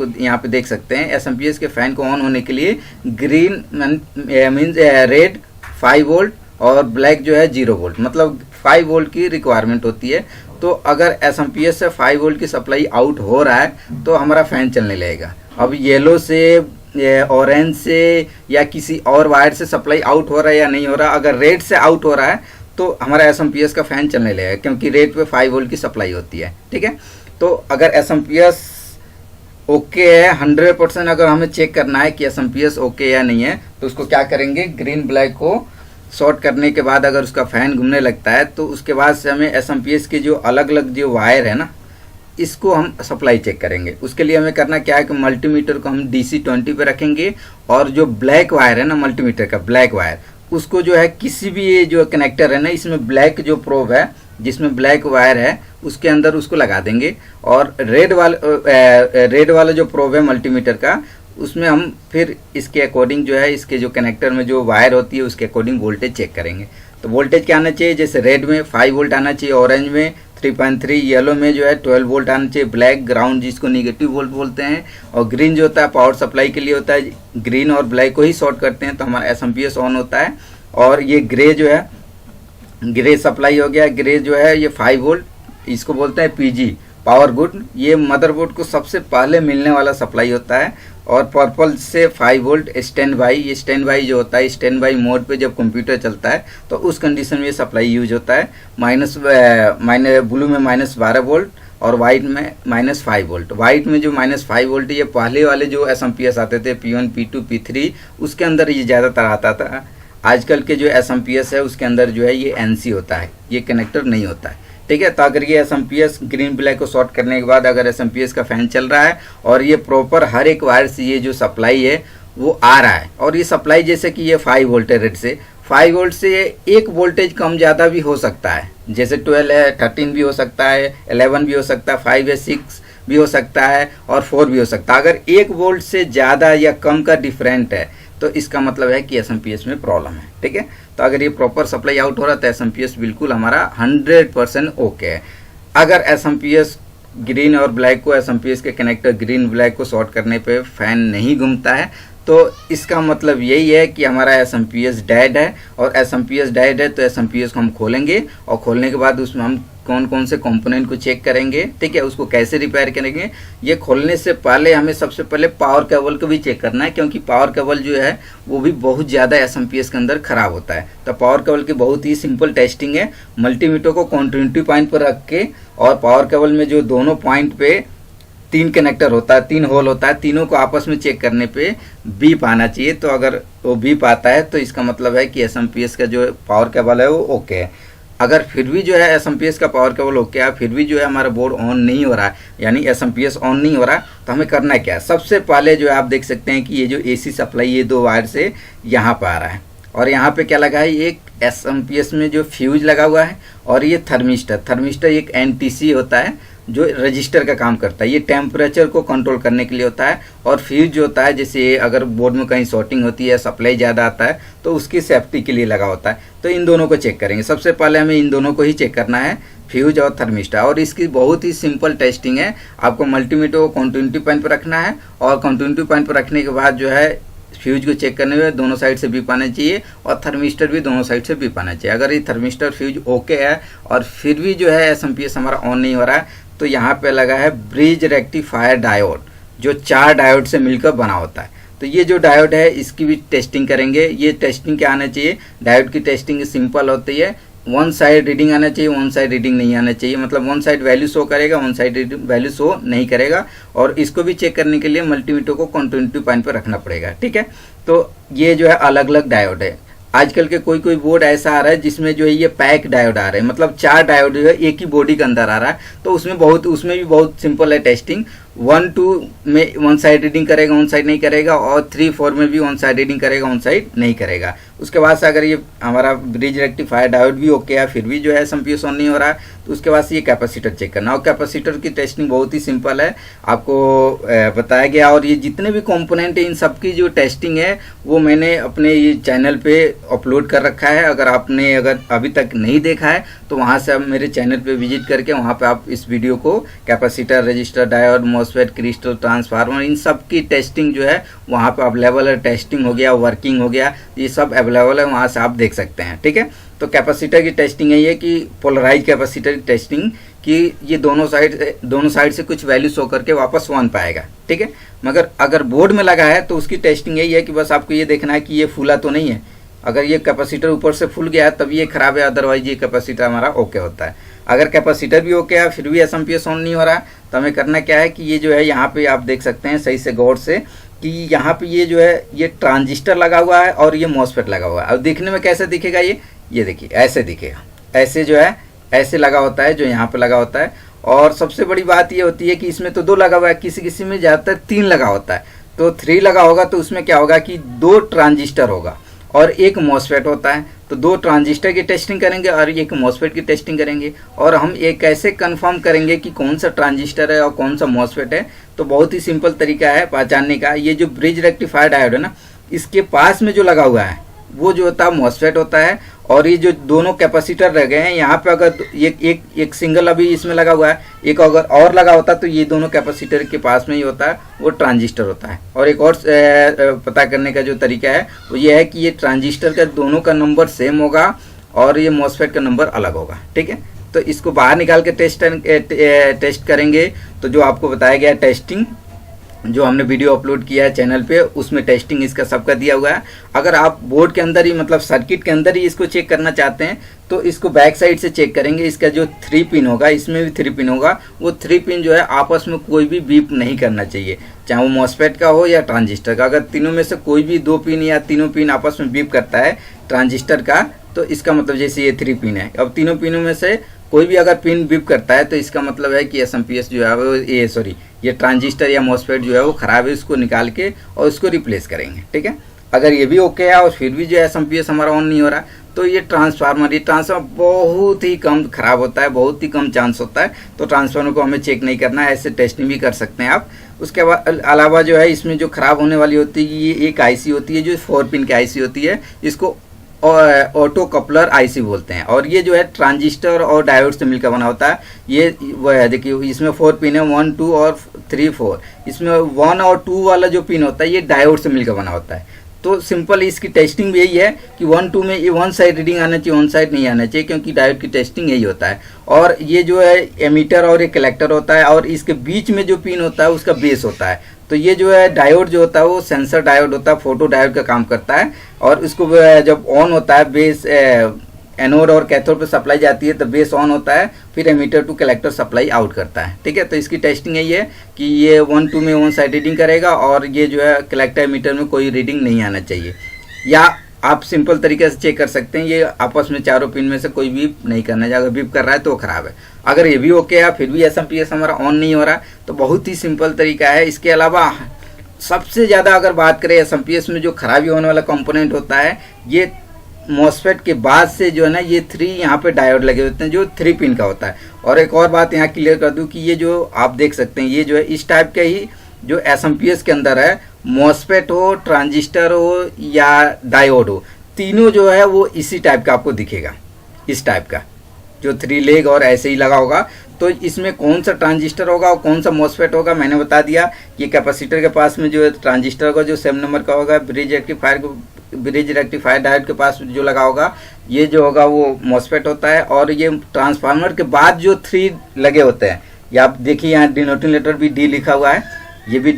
यहाँ पे देख सकते हैं एसएमपीएस के फैन को ऑन होने के लिए ग्रीन मीन्स रेड 5 वोल्ट और ब्लैक जो है 0 वोल्ट, मतलब 5 वोल्ट की रिक्वायरमेंट होती है। तो अगर एसएमपीएस से 5 वोल्ट की सप्लाई आउट हो रहा है तो हमारा फैन चलने लगेगा। अब येलो से, ऑरेंज से या किसी और वायर से सप्लाई आउट हो रहा है या नहीं हो रहा, अगर रेड से आउट हो रहा है तो हमारा एसएमपीएस का फैन चलने लगेगा, क्योंकि रेड पे 5 वोल्ट की सप्लाई होती है। ठीक है, तो अगर एसएमपीएस ओके है 100%, अगर हमें चेक करना है कि एसएमपीएस ओके या नहीं है, तो उसको क्या करेंगे, ग्रीन ब्लैक को शॉर्ट करने के बाद अगर उसका फैन घूमने लगता है तो उसके बाद से हमें एसएमपीएस के जो अलग अलग जो वायर है ना, इसको हम सप्लाई चेक करेंगे। उसके लिए हमें करना क्या है कि मल्टीमीटर को हम DC 20 पे रखेंगे और जो ब्लैक वायर है ना मल्टीमीटर का ब्लैक वायर, उसको जो है किसी भी ये जो कनेक्टर है ना, इसमें ब्लैक जो प्रोब है जिसमें ब्लैक वायर है उसके अंदर उसको लगा देंगे, और रेड वाला जो प्रोब है मल्टीमीटर का, उसमें हम फिर इसके अकॉर्डिंग जो है इसके जो कनेक्टर में जो वायर होती है उसके अकॉर्डिंग वोल्टेज चेक करेंगे। तो वोल्टेज क्या आना चाहिए, जैसे रेड में 5 वोल्ट आना चाहिए, ऑरेंज में 3.3, येलो में जो है 12 वोल्ट आना चाहिए, ब्लैक ग्राउंड जिसको नेगेटिव वोल्ट बोलते हैं, और ग्रीन जो होता है पावर सप्लाई के लिए होता है, ग्रीन और ब्लैक को ही शॉर्ट करते हैं तो हमारा एसएमपीएस ऑन होता है। और ये ग्रे जो है, ग्रे सप्लाई हो गया, ग्रे जो है ये 5 वोल्ट, इसको बोलते हैं PG पावर गुड, ये मदरबोर्ड को सबसे पहले मिलने वाला सप्लाई होता है। और पर्पल से 5 वोल्ट स्टैंड बाई, ये स्टैंड बाई जो होता है, स्टैंड बाई मोड पे जब कंप्यूटर चलता है तो उस कंडीशन में ये सप्लाई यूज होता है। ब्लू में -12 वोल्ट और वाइट में -5 वोल्ट। वाइट में जो -5 वोल्ट ये पहले वाले जो एसएमपीएस आते थे P1 P2 P3 उसके अंदर ये ज़्यादातर आता था। आजकल के जो एसएमपीएस है उसके अंदर जो है ये NC होता है, ये कनेक्टर नहीं होता है। ठीक है, तो अगर ये एसएमपीएस ग्रीन ब्लैक को शॉर्ट करने के बाद अगर एसएमपीएस का फैन चल रहा है और ये प्रॉपर हर एक वायर से ये जो सप्लाई है वो आ रहा है, और ये सप्लाई जैसे कि ये 5 वोल्ट है रेड से, 5 वोल्ट से एक वोल्टेज कम ज़्यादा भी हो सकता है, जैसे 12 है 13 भी हो सकता है, 11 भी हो सकता है, 5 है 6 भी हो सकता है और 4 भी हो सकता है। अगर 1 वोल्ट से ज़्यादा या कम का डिफरेंट है तो इसका मतलब है कि एसएमपीएस में प्रॉब्लम है। ठीक है, तो अगर ये प्रॉपर सप्लाई आउट हो रहा है तो एसएमपीएस बिल्कुल हमारा 100% ओके है। अगर एसएमपीएस ग्रीन और ब्लैक को, एसएमपीएस के कनेक्टर ग्रीन ब्लैक को शॉर्ट करने पे फैन नहीं घूमता है तो इसका मतलब यही है कि हमारा एसएमपीएस डेड है, और एसएमपीएस डेड है तो एसएमपीएस को हम खोलेंगे और खोलने के बाद उसमें हम कौन कौन से कंपोनेंट को चेक करेंगे। ठीक है, उसको कैसे रिपेयर करेंगे, ये खोलने से पहले हमें सबसे पहले पावर केबल को भी चेक करना है, क्योंकि पावर केबल जो है वो भी बहुत ज़्यादा एसएमपीएस के अंदर खराब होता है। तो पावर केबल की बहुत ही सिंपल टेस्टिंग है, मल्टीमीटर को कंटिन्यूटी पॉइंट पर रख के और पावर केबल में जो दोनों पॉइंट पे 3 कनेक्टर होता है, 3 होल होता है, तीनों को आपस में चेक करने पे बीप आना चाहिए। तो अगर वो बीप आता है तो इसका मतलब है कि एसएमपीएस का जो पावर केबल है वो ओके है। अगर फिर भी जो है एसएमपीएस का पावर केबल ओके है, फिर भी जो है हमारा बोर्ड ऑन नहीं हो रहा है, यानी एसएमपीएस ऑन नहीं हो रहा, तो हमें करना क्या है, सबसे पहले जो है आप देख सकते हैं कि ये जो AC सप्लाई ये 2 वायर से यहाँ पर आ रहा है, और यहाँ पे क्या लगा है, एक एसएमपीएस में जो फ्यूज लगा हुआ है, और ये थर्मिस्टर एक NTC होता है जो रजिस्टर का काम करता है, ये टेम्परेचर को कंट्रोल करने के लिए होता है। और फ्यूज जो होता है, जैसे अगर बोर्ड में कहीं शॉर्टिंग होती है, सप्लाई ज़्यादा आता है तो उसकी सेफ्टी के लिए लगा होता है। तो इन दोनों को चेक करेंगे, सबसे पहले हमें इन दोनों को ही चेक करना है, फ्यूज और थर्मिस्टर। और इसकी बहुत ही सिंपल टेस्टिंग है, आपको मल्टीमीटर को कंटिन्यूटी पॉइंट पर रखना है, और कंटिन्यूटी पॉइंट पर रखने के बाद जो है फ्यूज को चेक करने में दोनों साइड से बीप आना चाहिए, और थर्मिस्टर भी दोनों साइड से बीप आना चाहिए। अगर ये थर्मिस्टर फ्यूज ओके है और फिर भी जो है एसएमपीएस हमारा ऑन नहीं हो रहा है, तो यहाँ पे लगा है ब्रिज रेक्टिफायर डायोड, जो 4 डायोड से मिलकर बना होता है। तो ये जो डायोड है इसकी भी टेस्टिंग करेंगे। ये टेस्टिंग क्या आना चाहिए, डायोड की टेस्टिंग सिंपल होती है, 1 साइड रीडिंग आना चाहिए, 1 साइड रीडिंग नहीं आना चाहिए, मतलब 1 साइड वैल्यू शो करेगा, 1 साइड वैल्यू शो नहीं करेगा। और इसको भी चेक करने के लिए मल्टीमीटर को कंटिन्यूटी पॉइंट पर रखना पड़ेगा। ठीक है, तो ये जो है अलग अलग डायोड है। आजकल के कोई बोर्ड ऐसा आ रहा है जिसमें जो है ये पैक डायोड आ रहे हैं, मतलब 4 डायोड जो है एक ही बॉडी के अंदर आ रहा है, तो उसमें भी बहुत सिंपल है टेस्टिंग। 1, 2 में 1 साइड रीडिंग करेगा, 1 साइड नहीं करेगा, और 3, 4 में भी 1 साइड रीडिंग करेगा, 1 साइड नहीं करेगा। उसके बाद से अगर ये हमारा ब्रिज रेक्टिफायर डायोड भी ओके है, फिर भी जो है एसएमपीएस ऑन नहीं हो रहा है, तो उसके बाद से ये कैपेसिटर चेक करना। और कैपेसिटर की टेस्टिंग बहुत ही सिंपल है, आपको बताया गया। और ये जितने भी कंपोनेंट है इन सब की जो टेस्टिंग है वो मैंने अपने ये चैनल पे अपलोड कर रखा है। अगर आपने अभी तक नहीं देखा है तो वहाँ से आप मेरे चैनल पे विजिट करके वहाँ पे आप इस वीडियो को capacitor, resistor, diode, MOSFET, crystal, transformer, इन सब की टेस्टिंग जो है वहाँ पे अवेलेबल है। टेस्टिंग हो गया, वर्किंग हो गया, ये सब अवेलेबल है, वहाँ से आप देख सकते हैं। ठीक है, तो कैपेसिटर की टेस्टिंग है ये कि पोलराइज कैपेसिटर की टेस्टिंग कि ये दोनों साइड से कुछ वैल्यू शो करके वापस 1 पाएगा। ठीक है, मगर अगर बोर्ड में लगा है तो उसकी टेस्टिंग यही है कि बस आपको ये देखना है कि ये फूला तो नहीं है। अगर ये कैपेसिटर ऊपर से फूल गया है तब ये खराब है, अदरवाइज ये कैपेसिटर हमारा ओके होता है। अगर कैपेसिटर भी ओके है फिर भी एसएमपीएस ऑन नहीं हो रहा तो हमें करना क्या है कि ये जो है यहाँ पे आप देख सकते हैं सही से गौर से कि यहाँ पे ये जो है ये ट्रांजिस्टर लगा हुआ है और ये मॉसफेट लगा हुआ है। अब दिखने में कैसे दिखेगा, ये देखिए ऐसे दिखेगा, ऐसे जो है ऐसे लगा होता है जो यहाँ पे लगा होता है। और सबसे बड़ी बात ये होती है कि इसमें तो 2 लगा हुआ है, किसी किसी में ज़्यादातर 3 लगा होता है। तो 3 लगा होगा तो उसमें क्या होगा कि 2 ट्रांजिस्टर होगा और 1 मॉसफेट होता है। तो 2 ट्रांजिस्टर की टेस्टिंग करेंगे और 1 मॉसफेट की टेस्टिंग करेंगे। और हम ये कैसे कंफर्म करेंगे कि कौन सा ट्रांजिस्टर है और कौन सा मॉसफेट है, तो बहुत ही सिंपल तरीका है पहचानने का। ये जो ब्रिज रेक्टिफायर डायोड है ना, इसके पास में जो लगा हुआ है वो जो होता है मॉसफेट होता है। और ये जो दोनों कैपेसिटर रह गए हैं यहाँ पे अगर एक सिंगल अभी इसमें लगा हुआ है, एक अगर और लगा होता तो ये दोनों कैपेसिटर के पास में ही होता है वो ट्रांजिस्टर होता है। और एक और पता करने का जो तरीका है वो ये है कि ये ट्रांजिस्टर का दोनों का नंबर सेम होगा और ये मॉसफेट का नंबर अलग होगा। ठीक है, तो इसको बाहर निकाल के टेस्ट करेंगे। तो जो आपको बताया गया टेस्टिंग जो हमने वीडियो अपलोड किया है चैनल पे, उसमें टेस्टिंग इसका सबका दिया हुआ है। अगर आप बोर्ड के अंदर ही मतलब सर्किट के अंदर ही इसको चेक करना चाहते हैं तो इसको बैक साइड से चेक करेंगे। इसका जो 3 पिन होगा, इसमें भी 3 पिन होगा, वो 3 पिन जो है आपस में कोई भी बीप नहीं करना चाहिए, चाहे वो मॉसफेट का हो या ट्रांजिस्टर का। अगर तीनों में से कोई भी 2 पिन या तीनों पिन आपस में बीप करता है ट्रांजिस्टर का, तो इसका मतलब जैसे ये 3 पिन है, अब तीनों पिनों में से कोई भी अगर पिन बीप करता है तो इसका मतलब है कि एसएमपीएस जो है वो ये ट्रांजिस्टर या मॉसफेट जो है वो खराब है, इसको निकाल के और उसको रिप्लेस करेंगे। ठीक है, अगर ये भी ओके है और फिर भी जो है एसएमपीएस हमारा ऑन नहीं हो रहा तो ये ट्रांसफार्मर बहुत ही कम खराब होता है, बहुत ही कम चांस होता है। तो ट्रांसफार्मर को हमें चेक नहीं करना है, ऐसे टेस्टिंग भी कर सकते हैं आप। उसके अलावा जो है इसमें जो खराब होने वाली होती है ये एक आईसी होती है जो 4 पिन की आईसी होती है, इसको ऑटो कपलर आईसी बोलते हैं। और ये जो है ट्रांजिस्टर और डायोड से मिलकर बना होता है। ये वो है, देखिए इसमें 4 पिन है, 1, 2 और 3, 4। इसमें 1 और 2 वाला जो पिन होता है ये डायोड से मिलकर बना होता है। तो सिंपल इसकी टेस्टिंग भी यही है कि 1, 2 में ये 1 साइड रीडिंग आना चाहिए, 1 साइड नहीं आना चाहिए, क्योंकि डायोड की टेस्टिंग यही होता है। और ये जो है एमीटर और एक कलेक्टर होता है और इसके बीच में जो पिन होता है उसका बेस होता है। तो ये जो है डायोड जो होता है वो सेंसर डायोड होता है, फोटो डायोड का काम करता है। और इसको जब ऑन होता है, बेस एनोड और कैथोड पे सप्लाई जाती है तो बेस ऑन होता है, फिर emitter to collector supply out करता है। ठीक है, तो इसकी टेस्टिंग यही है कि ये 1, 2 में 1 साइड रीडिंग करेगा और ये जो है कलेक्टर एमीटर में कोई रीडिंग नहीं आना चाहिए। या आप सिंपल तरीके से चेक कर सकते हैं, ये आपस में चारों पिन में से कोई बीप नहीं करना चाहिए। अगर बीप कर रहा है तो खराब है। अगर ये भी ओके है फिर भी एसएमपीएस हमारा ऑन नहीं हो रहा तो बहुत ही सिंपल तरीका है। इसके अलावा सबसे ज़्यादा अगर बात करें एसएमपीएस में जो खराबी होने वाला कंपोनेंट होता है, ये मॉसफेट के बाद से जो है ना ये 3 यहाँ पे डायोड लगे होते हैं जो 3 पिन का होता है। और एक और बात यहाँ क्लियर कर दूँ कि ये जो आप देख सकते हैं ये जो है इस टाइप का ही जो एसएमपीएस के अंदर है, मॉसफेट हो, ट्रांजिस्टर हो या डायोड हो, तीनों जो है वो इसी टाइप का आपको दिखेगा। इस टाइप का जो 3 लेग और ऐसे ही लगा होगा। तो इसमें कौन सा ट्रांजिस्टर होगा और कौन सा मॉसफेट होगा मैंने बता दिया। ये कैपेसिटर के पास में जो है ट्रांजिस्टर का जो 7 नंबर का होगा, ब्रिज रेक्टिफायर डायोड के पास जो लगा होगा ये जो होगा वो मॉसफेट होता है। और ये ट्रांसफार्मर के बाद जो 3 लगे होते हैं, ये आप देखिए यहाँ डिनोटिंग लेटर भी डी लिखा हुआ है, ये भी